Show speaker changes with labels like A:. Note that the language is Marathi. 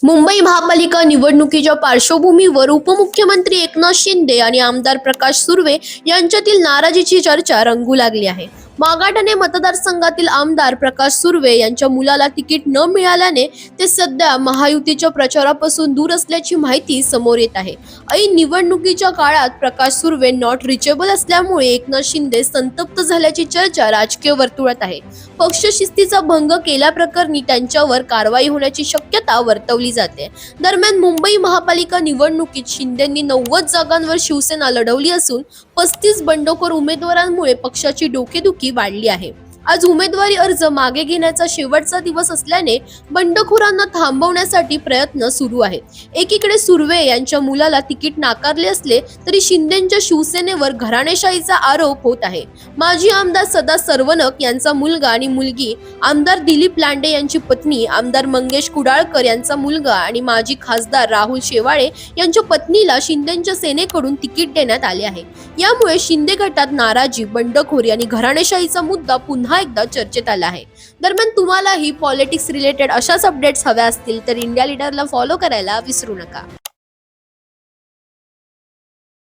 A: मुंबई महापालिका निवडणुकीच्या पार्श्वभूमीवर उपमुख्यमंत्री एकनाथ शिंदे आणि आमदार प्रकाश सुर्वे यांच्यातील नाराजीची चर्चा रंगू लागली आहे। मागाठाणे मतदारसंघातील आमदार प्रकाश सुर्वे यांच्या मुलाला तिकीट न मिळाल्याने ते सध्या महायुतीच्या प्रचारापासून दूर असल्याची माहिती समोर येत आहे। ऐन निवडणुकीच्या काळात प्रकाश सुर्वे नॉट रिचेबल असल्यामुळे एकनाथ शिंदे संतप्त झाल्याची चर्चा राजकीय वर्तुळात आहे। पक्ष शिस्तीचा भंग केल्याप्रकरणी त्यांच्यावर कारवाई होण्याची शक्यता वर्तवली जाते। दरम्यान मुंबई महापालिका निवडणुकीत शिंदेंनी 90 जागांवर शिवसेना लढवली असून 35 बंडखोर उमेदवारांमुळे पक्षाची डोकेदुखी वाढली आहे। आज उमेदवारी अर्ज मागे घेण्याचा शेवटचा दिवस असल्याने बंडखोरांना थांबवण्यासाठी प्रयत्न सुरू आहेत। एकीकडे सुर्वे यांच्या मुलाला तिकीट नाकारले असले तरी शिंदेंच्या शिवसेनेवर घराणेशाहीचा आरोप होत आहे। माजी आमदार सदा सरवणक यांचा मुलगा आणि मुलगी, आमदार दिलीप लांडे यांची पत्नी, आमदार मंगेश कुडाळकर यांचा मुलगा आणि माजी खासदार राहुल शेवाळे यांच्या पत्नीला शिंदेंच्या सेनेकडून तिकीट देण्यात आले आहे। यामुळे शिंदे गटात नाराजी, बंडखोरी आणि घराणेशाहीचा मुद्दा पुन्हा एकदा चर्चेत आला आहे। दरम्यान तुम्हालाही पॉलिटिक्स रिलेटेड अशाच अपडेट्स हव्या असतील तर इंडिया लीडरला फॉलो करायला विसरू नका।